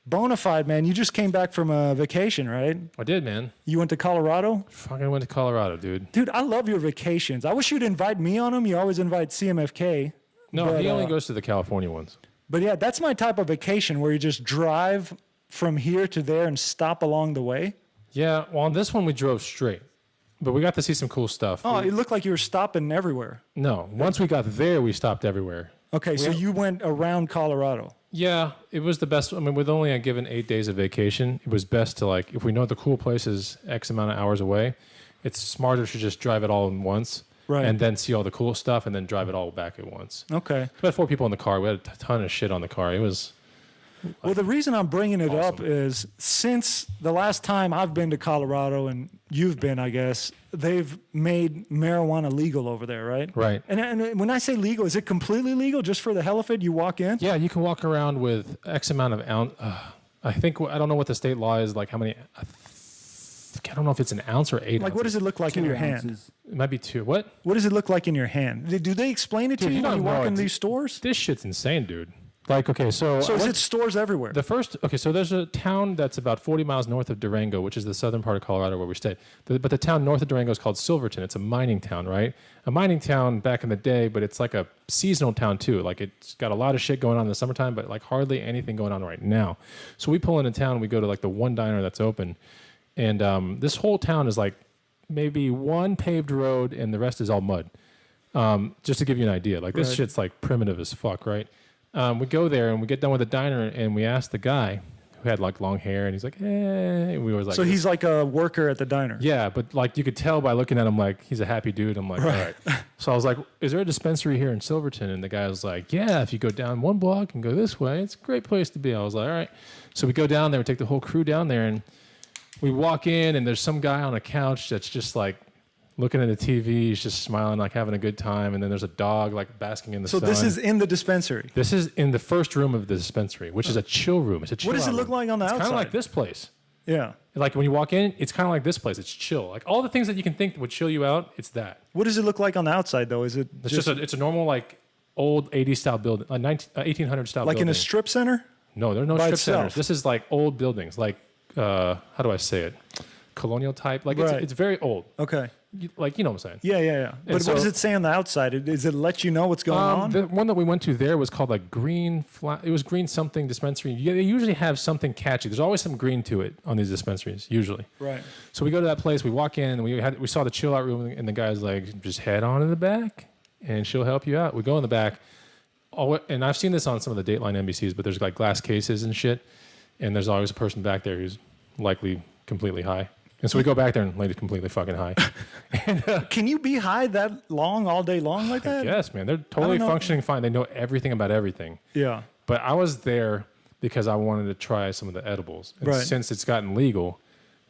Bonafide, man. You just came back from a vacation, right? I did, man. You went to Colorado? Fucking went to Colorado, dude. Dude, I love your vacations. I wish you'd invite me on them. You always invite CMFK. No, but, he only goes to the California ones. But yeah, that's my type of vacation where you just drive from here to there and stop along the way. Yeah, well, on this one we drove straight, but we got to see some cool stuff. Oh, it looked like you were stopping everywhere. No, once we got there, we stopped everywhere. Okay, so you went around Colorado. Yeah, it was the best. I mean, with only given 8 days of vacation, it was best to if we know the cool place is X amount of hours away, it's smarter to just drive it all in once. Right. And then see all the cool stuff and then drive it all back at once. Okay. We had 4 people in the car. We had a ton of shit on the car. It was... Well, the reason I'm bringing it up Awesome. is since the last time I've been to Colorado and you've been, I guess, they've made marijuana legal over there, right? Right. And when I say legal, is it completely legal just for the hell of it? You walk in? Yeah, you can walk around with X amount of ounce. I don't know what the state law is, how many... I don't know if it's an ounce or 8 ounces. Like, what does it look like in your hand? It might be 2. What? What does it look like in your hand? Do they explain it to Dude, you you when don't you walk know in it. these stores? This shit's insane, dude. Okay, so... So is it stores everywhere? So there's a town that's about 40 miles north of Durango, which is the southern part of Colorado where we stay. But the town north of Durango is called Silverton. It's a mining town, right? A mining town back in the day, but it's like a seasonal town too. Like it's got a lot of shit going on in the summertime, but like hardly anything going on right now. So we pull into town, we go to like the one diner that's open. And this whole town is like maybe one paved road and the rest is all mud. Just to give you an idea. Like this shit's like primitive as fuck, right? We go there and we get done with the diner and we ask the guy who had like long hair and he's like, hey. And we was like, so he's like a worker at the diner. yeah, but like you could tell by looking at him like he's a happy dude. I'm like, all right. So I was like, is there a dispensary here in Silverton? And the guy was like, yeah, if you go down one block and go this way, it's a great place to be. I was like, all right. So we go down there, we take the whole crew down there and we walk in and there's some guy on a couch that's just like looking at the TV, he's just smiling, like having a good time. And then there's a dog like basking in the sun. So this is in the dispensary. This is in the first room of the dispensary, which is a chill room. It's a chill What does it out look room. like on the It's outside? kind of like this place. Yeah. Like when you walk in, it's kind of like this place. It's chill. Like all the things that you can think would chill you out, it's that. What does it look like on the outside though? Is it It's just it's a normal like old 80s style building, 1800 style like building. in a strip center? No, there are no by strip itself? centers. This is like old buildings, like how do I say it? Colonial type. Like Right. it's very old. Okay. You know what I'm saying? Yeah. But so- what does it say on the outside? Does it let you know what's going on? The one that we went to there was called like Green Flat. It was Green something dispensary. They usually have something catchy. There's always some green to it on these dispensaries, usually. Right. So we go to that place. We walk in and we saw the chill out room, and the guy's like, just head on in the back, and she'll help you out. We go in the back, and I've seen this on some of the Dateline NBCs, but there's like glass cases and shit, and there's always a person back there who's likely completely high. And so we go back there and the lady's completely fucking high. Can you be high that long all day long like that? Yes, man. They're totally know. functioning fine. They know everything about everything. Yeah. But I was there because I wanted to try some of the edibles. And Right. since it's gotten legal,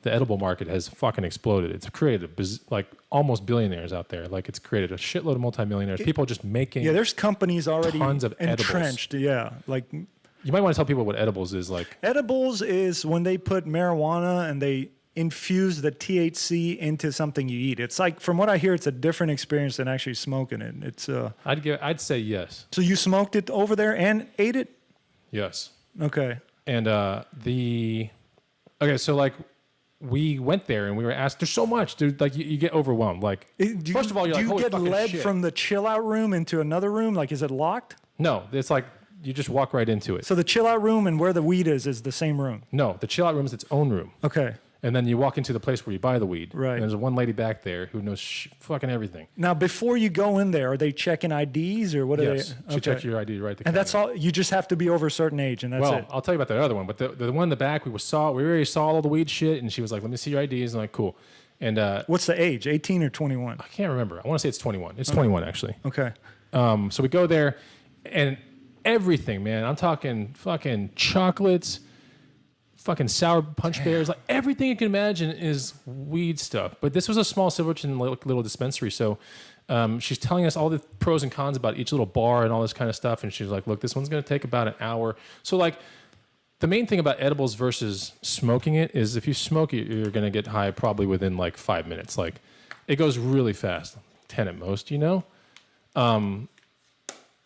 the edible market has fucking exploded. It's created like almost billionaires out there. Like it's created a shitload of multimillionaires. People just making. Yeah, there's companies already Tons of edibles. entrenched. Yeah. Like You might want to tell people what edibles is like. edibles is when they put marijuana and they infuse the THC into something you eat. It's like, from what I hear, it's a different experience than actually smoking it. It's I'd say yes. So you smoked it over there and ate it? Yes. Okay. And so like we went there and we were asked, there's so much, dude. Like you get overwhelmed. Like first of all, you're do like, you holy get fucking led shit. from the chill out room into another room? Like, is it locked? No, it's like you just walk right into it. So the chill out room and where the weed is the same room. No, the chill out room is its own room. Okay. And then you walk into the place where you buy the weed. Right. And there's one lady back there who knows fucking everything. Now, before you go in there, are they checking IDs or what Yes. are they? She checks your ID right at the And that's counter. all. You just have to be over a certain age, and that's Well, it. I'll tell you about that other one. But the one in the back, we already saw all the weed shit. And she was like, let me see your IDs. And I'm like, cool. And What's the age? 18 or 21? I can't remember. I want to say it's 21. It's 21, actually. Okay. So we go there and everything, man. I'm talking fucking chocolates, fucking sour punch bears, like everything you can imagine is weed stuff. But this was a small Silverton little dispensary, so she's telling us all the pros and cons about each little bar and all this kind of stuff. And she's like, "Look, this one's going to take about an hour." So like, the main thing about edibles versus smoking it is if you smoke it, you're going to get high probably within like 5 minutes. Like, it goes really fast, 10 at most, you know.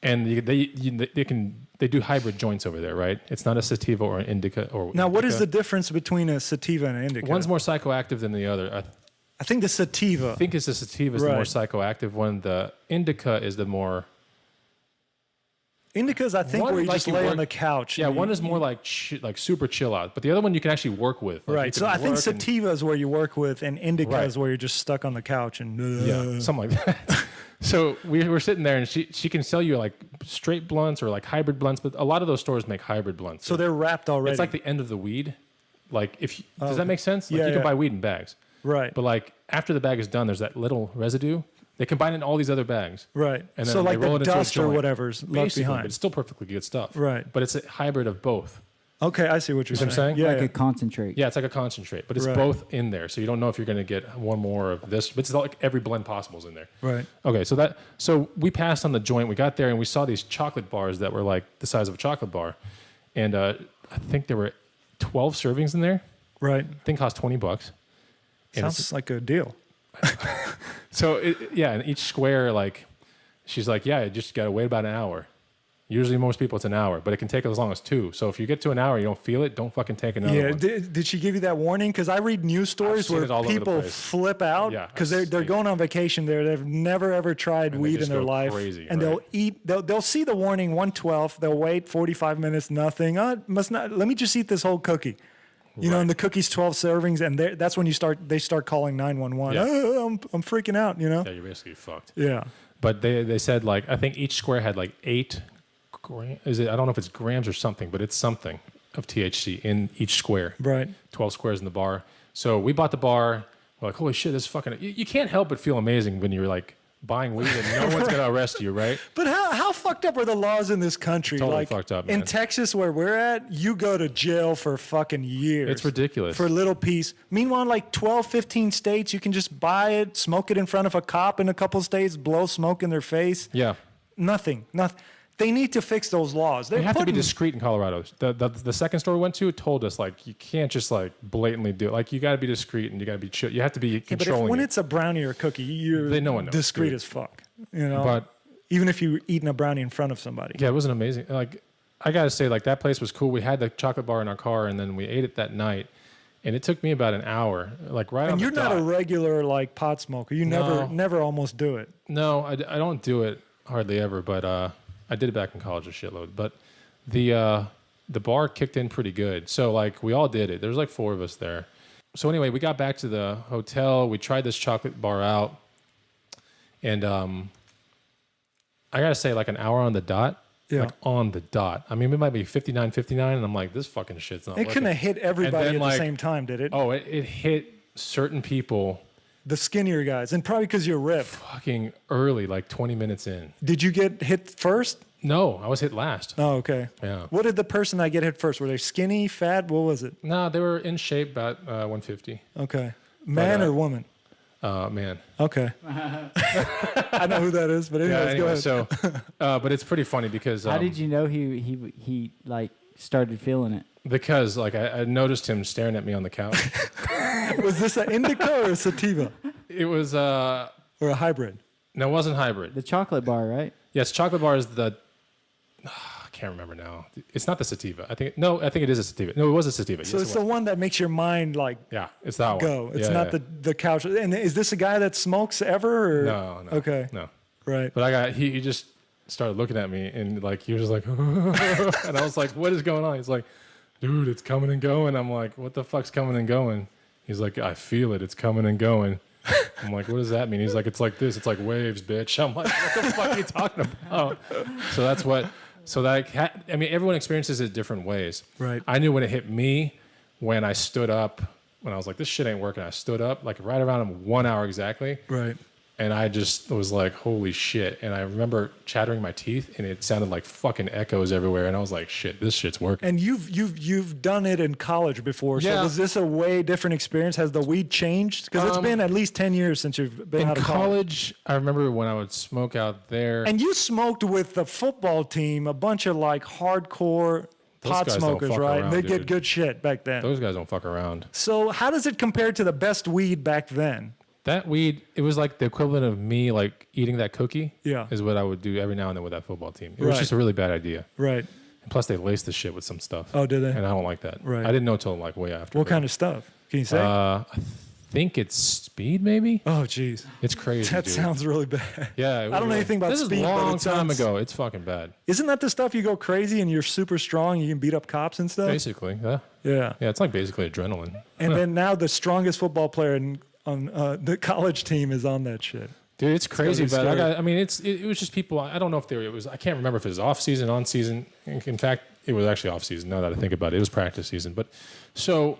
And they do hybrid joints over there, right? It's not a sativa or an indica or. Now, what is the indica. difference between a sativa and an indica? One's more psychoactive than the other. I think the sativa. I think it's the sativa is the Right. more psychoactive one. The indica is the more. Indicas, I think, One, where you like just you lay work- on the couch. Yeah, and one you- is more like like super chill out, but the other one you can actually work with. Like, you Right. So can I think work and- sativa is where you work with, and indica Right. is where you're just stuck on the couch and. Yeah, something like that. So we were sitting there, and she can sell you like straight blunts or like hybrid blunts, but a lot of those stores make hybrid blunts. So they're wrapped already. it's like the end of the weed. Like if you, does that okay. make sense? Like Yeah, you can yeah. buy weed in bags, right. but like after the bag is done, there's that little residue. They combine it in all these other bags. Right. And So then like they roll the it into a dust or joint. whatever's left Basically, behind. but it's still perfectly good stuff. Right. But it's a hybrid of both. Okay, I see what you're See what I'm saying. saying? Yeah. Like yeah. a concentrate. Yeah, it's like a concentrate, but it's Right. both in there. So you don't know if you're going to get one more of this. But it's like every blend possible is in there. Right. Okay, so we passed on the joint. We got there and we saw these chocolate bars that were like the size of a chocolate bar, and I think there were 12 servings in there. Right. Thing cost $20. And it's- Sounds like a deal. so yeah, and each square like, she's like, yeah, you just got to wait about an hour. Usually most people it's an hour, but it can take as long as 2. So if you get to an hour and you don't feel it, don't fucking take another Yeah. one. Did she give you that warning? Because I read news stories seen where it all over the people place. flip out Yeah, because I've they're seen going on vacation there. They've never ever tried And they weed in just their go life, crazy, and right. they'll see the warning 112. They'll wait 45 minutes, nothing. It must not. Let me just eat this whole cookie. You know, Right. and the cookie's 12 servings, and that's when they start calling 911. Yeah. Oh, I'm freaking out. You know. Yeah, you're basically fucked. Yeah. But they said like I think each square had like 8 grams. Is it? I don't know if it's grams or something, but it's something of THC in each square. Right. 12 squares in the bar. So we bought the bar. We're like, holy shit, this is fucking. You can't help but feel amazing when you're like buying weed and no one's gonna arrest you, right? But how fucked up are the laws in this country? Totally like fucked up, in man. Texas, where we're at, you go to jail for fucking years. It's ridiculous. For a little piece. Meanwhile, like 12, 15 states, you can just buy it, smoke it in front of a cop in a couple states, blow smoke in their face. Yeah. Nothing. They need to fix those laws. You have to be discreet in Colorado. The second store we went to told us like you can't just like blatantly do it. Like you got to be discreet and you got to be chill. You have to be But controlling. when it. it's a brownie or a cookie, No one knows, discreet dude. as fuck. You know. But even if you're eating a brownie in front of somebody. yeah, it was an amazing. Like I gotta say, like that place was cool. We had the chocolate bar in our car and then we ate it that night, and it took me about an hour. Like right on And the you're not a dot. regular like pot smoker. You No. never almost do it. No, I don't do it hardly ever, but I did it back in college a shitload. But the bar kicked in pretty good. So like we all did it. There was like 4 of us there. So anyway, we got back to the hotel. We tried this chocolate bar out, and I gotta say, like an hour on the dot. Yeah. Like on the dot. I mean, it might be 59, and I'm like, this fucking shit's not It working. couldn't have hit everybody then, at like, the same time, did it? Oh, it hit certain people The skinnier guys, and probably because you're ripped. fucking early, like 20 minutes in. Did you get hit first? No, I was hit last. Oh, okay. Yeah. What did the person that get hit first? Were they skinny, fat? What was it? No, they were in shape, about 150. Okay. Man or woman? Man. Okay. I know who that is, but anyways, Yeah, go anyway, ahead. so, but it's pretty funny because How did you know he like started feeling it? because like I noticed him staring at me on the couch. Was this an indica or a sativa It was or a hybrid? no, it wasn't hybrid. The chocolate bar, right? Yes, chocolate bar is the. I can't remember now. It's not the sativa. I think it is a sativa. No, it was a sativa. So Yes, it's it the was. one that makes your mind like Yeah, it's that one. go. It's Yeah, not yeah. the couch. And is this a guy that smokes ever? Or? No. Okay. No. Right. But he just started looking at me and like he was just like and I was like, what is going on? He's like, dude, it's coming and going. I'm like, what the fuck's coming and going? He's like, I feel it. It's coming and going. I'm like, what does that mean? He's like, it's like this. It's like waves, bitch. I'm like, what the fuck are you talking about? So that's what. So that I mean, everyone experiences it different ways. Right. I knew when it hit me when I stood up. When I was like, this shit ain't working. I stood up like right around 1 hour exactly. Right. And I just was like, holy shit. And I remember chattering my teeth and it sounded like fucking echoes everywhere. And I was like, shit, this shit's working. And you've done it in college before. So Yeah. was this a way different experience? Has the weed changed? Because it's been at least 10 years since you've been In out of college. college, I remember when I would smoke out there. And you smoked with the football team, a bunch of like hardcore Those pot guys don't smokers, fuck right? around, And they get dude. good shit back then. Those guys don't fuck around. So how does it compare to the best weed back then? That weed, it was like the equivalent of me like eating that cookie. Yeah. Is what I would do every now and then with that football team. It was Right. just a really bad idea. Right. And plus, they laced the shit with some stuff. Oh, did they? And I don't like that. Right. I didn't know until like way after. What kind of stuff? Can you say? I think it's speed, maybe. Oh, jeez. It's crazy. That dude. sounds really bad. Yeah. it I was don't know really- anything about this speed, is a but long it time sounds- ago. It's fucking bad. Isn't that the stuff you go crazy and you're super strong? You can beat up cops and stuff. Basically, yeah. Yeah. Yeah, it's like basically adrenaline. And then now the strongest football player on the college team is on that shit. Dude, it's crazy, be but scary. I mean, it was just people. I don't know if it was. I can't remember if it was off season, on season. In fact, it was actually off season. Now that I think about it, it was practice season. But so,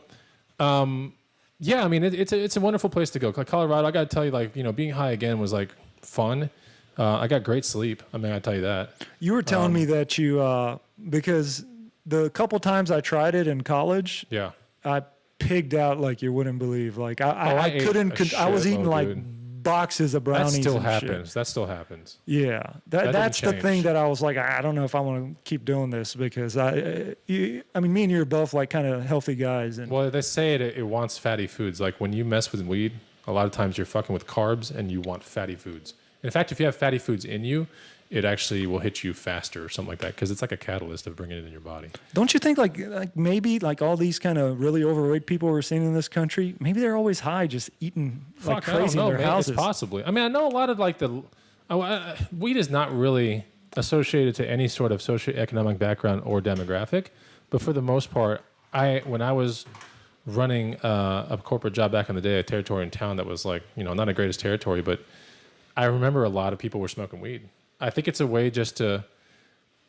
yeah, I mean, it's a wonderful place to go. Like Colorado, I got to tell you, like being high again was like fun. I got great sleep. I mean, I tell you that. You were telling me that you because the couple times I tried it in college, Yeah. I pigged out like you wouldn't believe. Like I I ate couldn't. a I was eating shitload, like dude. boxes of That brownies. still and happens. Shit. That still happens. Yeah, doesn't that's the change. thing that I was like, I don't know if I want to keep doing this because I mean, me and you are both like kind of healthy guys, and Well, they say it wants fatty foods. Like when you mess with weed, a lot of times you're fucking with carbs and you want fatty foods. In fact, if you have fatty foods in you, it actually will hit you faster or something like that because it's like a catalyst of bringing it in your body. don't you think like maybe like all these kind of really overweight people we're seeing in this country, maybe they're always high, just eating like Fuck, I don't crazy know, in their man. houses. It's possibly. I mean, I know a lot of like weed is not really associated to any sort of socioeconomic background or demographic, but for the most part, when I was running a corporate job back in the day, a territory in town that was like not the greatest territory, but I remember a lot of people were smoking weed. I think it's a way just to,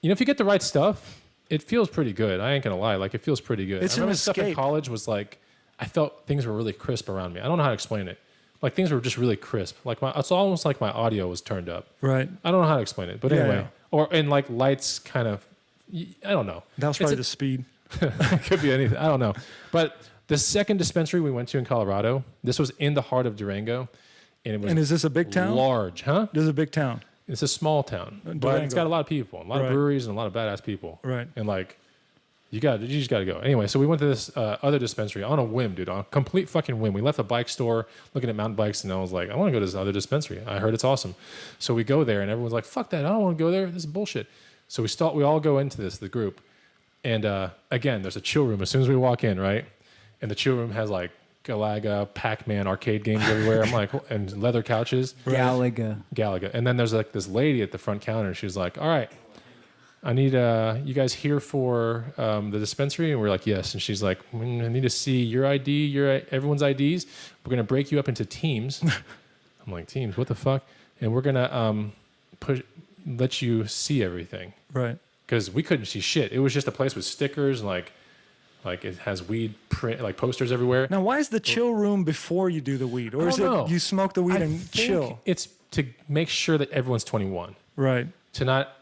if you get the right stuff, it feels pretty good. I ain't gonna lie, like it feels pretty good. It's I an remember stuff in escape. college was like, I felt things were really crisp around me. I don't know how to explain it. Like things were just really crisp. Like it's almost like my audio was turned up. Right. I don't know how to explain it, but Yeah, anyway, yeah. and like lights kind of, I don't know. That was probably the speed. It could be anything. I don't know. But the second dispensary we went to in Colorado, this was in the heart of Durango, and it was And is this a big town? large, huh? This is a big town. It's a small town, but Durango. it's got a lot of people, a lot Right. of breweries, and a lot of badass people. Right. And like, you just got to go. Anyway, so we went to this other dispensary on a whim, dude, on a complete fucking whim. We left a bike store looking at mountain bikes, and I was like, I want to go to this other dispensary. I heard it's awesome. So we go there, and everyone's like, fuck that. I don't want to go there. This is bullshit. So we all go into the group. And again, there's a chill room as soon as we walk in, right? And the chill room has like Galaga, Pac-Man arcade games everywhere. I'm like, and leather couches. Galaga. Galaga. And then there's like this lady at the front counter. She's like, all right, I need you guys here for the dispensary? And we're like, yes. And she's like, I need to see your ID, everyone's IDs. We're going to break you up into teams. I'm like, teams? What the fuck? And we're going to let you see everything. Right. Because we couldn't see shit. It was just a place with stickers and like it has weed print, like posters everywhere. Now, why is the chill room before you do the weed, or I is don't it know. you smoke the weed I and think chill? It's to make sure that everyone's 21. Right. To not,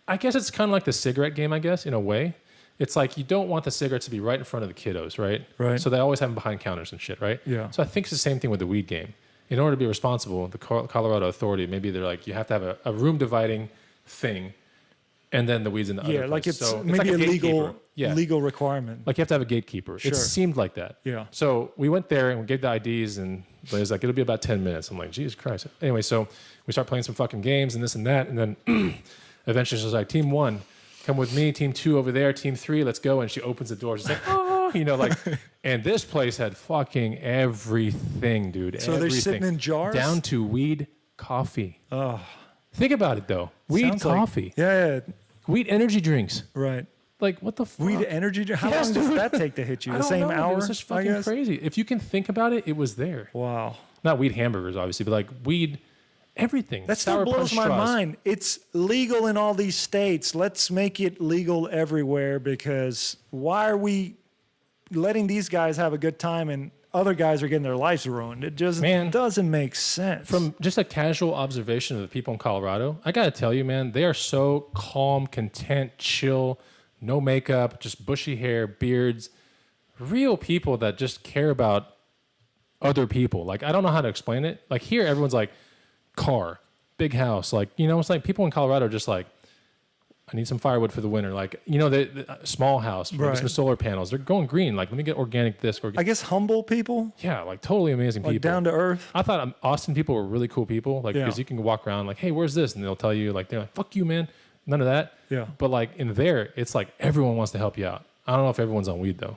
I guess it's kind of like the cigarette game, I guess, in a way. It's like you don't want the cigarettes to be right in front of the kiddos, right? Right. So they always have them behind counters and shit, right? Yeah. So I think it's the same thing with the weed game. In order to be responsible, the Colorado Authority, maybe they're like, you have to have a room dividing thing, and then the weed's in the other Yeah, place. like it's So maybe like a gatekeeper. legal requirement. Like you have to have a gatekeeper. Sure. It seemed like that. Yeah. So we went there and we gave the IDs, and Blair's like, it'll be about 10 minutes. I'm like, Jesus Christ. Anyway, so we start playing some fucking games and this and that. And then eventually she's like, team 1, come with me. Team 2 over there. Team 3, let's go. And she opens the door. She's like, oh, and this place had fucking everything, dude. So they're sitting Everything. in jars? Down to weed coffee. Oh, Think about it, though. Weed sounds like- coffee. yeah, Weed energy drinks. right. Like, what the fuck? Weed energy drink. How Yes, long does dude. that take to hit you? I The don't same know, dude. hour? It was just I fucking guess? crazy. If you can think about it, it was there. Wow. Not weed hamburgers, obviously, but like weed, everything. That Sour still blows Punch my straws. mind. It's legal in all these states. Let's make it legal everywhere, because why are we letting these guys have a good time and other guys are getting their lives ruined? It just Man. doesn't make sense. From just a casual observation of the people in Colorado, I gotta tell you, man, they are so calm, content, chill, no makeup, just bushy hair, beards, real people that just care about other people. Like, I don't know how to explain it. Like here, everyone's like car, big house. Like, it's like people in Colorado are just like, I need some firewood for the winter. Like, you know, the small house, maybe Right. some solar panels. They're going green. Like, let me get organic this. I guess humble people, Yeah, like totally amazing like people. down to earth. I thought Austin people were really cool people. Like, Yeah. because you can walk around like, hey, where's this? And they'll tell you, like, they're like, fuck you, man. None of that. Yeah. But like in there, it's like everyone wants to help you out. I don't know if everyone's on weed though.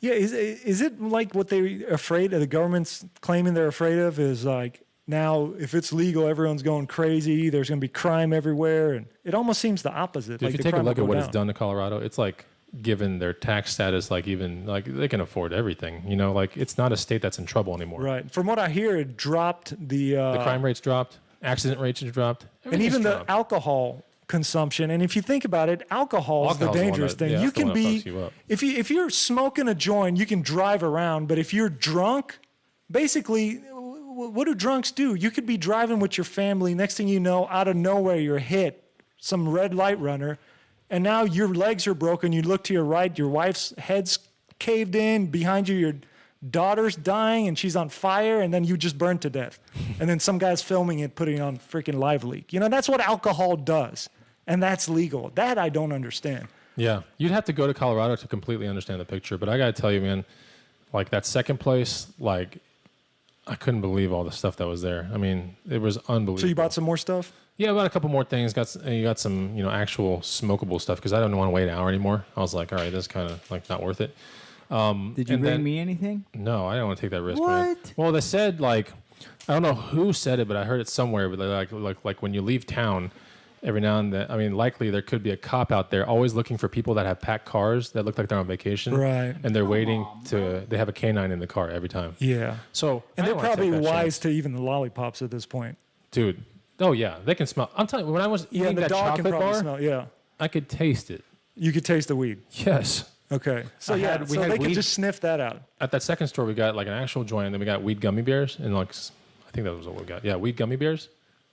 Yeah, is it like what they're afraid of? The government's claiming they're afraid of is like now if it's legal, everyone's going crazy. There's going to be crime everywhere, and it almost seems the opposite. Dude, Like if you the take a crime look will at go what it's down. done to Colorado, it's like given their tax status, like even like they can afford everything. You know, like it's not a state that's in trouble anymore. Right. From what I hear, it dropped the The crime rates dropped, accident rates have dropped, and everything's even the dropped. alcohol consumption. And if you think about it, alcohol is the Alcohol's the one dangerous that- thing. yeah, You that's the can one that be fucks you up. if you're smoking a joint, you can drive around, but if you're drunk, basically what do drunks do? You could be driving with your family, next thing you know, out of nowhere you're hit some red light runner, and now your legs are broken. You look to your right, your wife's head's caved in, behind you your daughter's dying and she's on fire, and then you just burned to death. And then some guy's filming it, putting it on freaking live leak. You know, that's what alcohol does. And that's legal. That I don't understand. Yeah, you'd have to go to Colorado to completely understand the picture. But I got to tell you, man, like that second place, like I couldn't believe all the stuff that was there. I mean, it was unbelievable. So you bought some more stuff? Yeah, about a couple more things. You got some, you know, actual smokable stuff because I don't want to wait an hour anymore. I was like, all right, this is kind of like not worth it. Did you and bring then- me anything? No, I don't want to take that risk. Man. What? Well, they said like, I don't know who said it, but I heard it somewhere. But they're like when you leave town, every now and then, I mean, likely there could be a cop out there always looking for people that have packed cars that look like they're on vacation, Right. And they're waiting to. They have a canine in the car every time. Yeah. So And I they're don't wanna probably take that wise chance. to even the lollipops at this point. Dude. Oh yeah, they can smell. I'm telling you, when I was Yeah, eating the that dog can chocolate probably bar, smell. Yeah. I could taste it. You could taste the weed. Yes. Okay. So I yeah, had- we so had they could weed- just sniff that out. At that second store, we got like an actual joint, and then we got weed gummy bears, and like I think that was what we got. Yeah, weed gummy bears.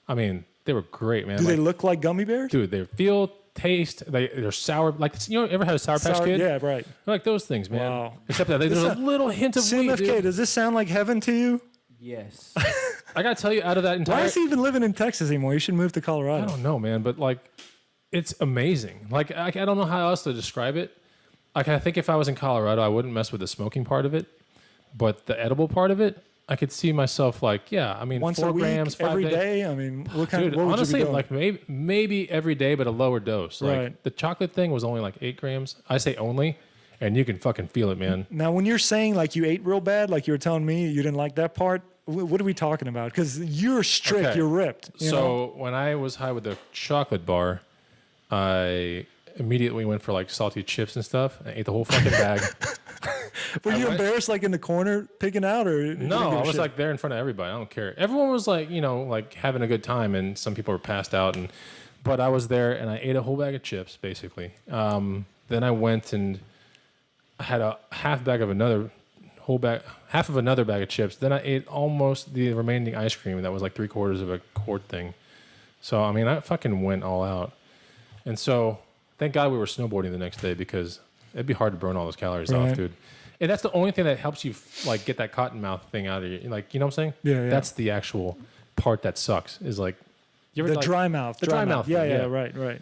I mean, they were great, man. Do they Like, look like gummy bears? dude, they feel, taste, they're sour. Like you know, ever had a Sour Patch Kid? Yeah, right. They're like those things, man. Wow. Except that there's a little hint of weed. CMFK, Dude. does this sound like heaven to you? Yes. I gotta tell you, out of that Why entire, is he even living in Texas anymore? You should move to I Colorado. don't know, man, but like, it's amazing. Like I don't know how else to describe it. Like I think if I was in Colorado, I wouldn't mess with the smoking part of it, but the edible part of it, I could see myself like, yeah, I mean, Once 4 a week, grams, 5 every days. day? I mean, what kind Dude, what would honestly, you be doing? like maybe every day, but a lower dose. Like Right. the chocolate thing was only like 8 grams. I say only, and you can fucking feel it, man. Now, when you're saying like you ate real bad, like you were telling me you didn't like that part, what are we talking about? Because you're strict, Okay. you're ripped. You know? So when I was high with the chocolate bar, I immediately went for like salty chips and stuff. I ate the whole fucking bag. Were you went- embarrassed like in the corner picking out, or you didn't No, give a I was shit? like there in front of everybody. I don't care. Everyone was like, you know, like having a good time, and some people were passed out. But I was there, and I ate a whole bag of chips, basically. Then I went and I had a half of another bag of chips. Then I ate almost the remaining ice cream, and that was like 3/4 of a quart thing. So I mean, I fucking went all out. And so, thank God we were snowboarding the next day because it'd be hard to burn all those calories Right. off, dude. And that's the only thing that helps you like get that cotton mouth thing out of you. Like, you know what I'm saying? Yeah, yeah. That's the actual part that sucks. Is like you ever the like, dry mouth. the dry mouth Yeah, thing, yeah, yeah. right, right.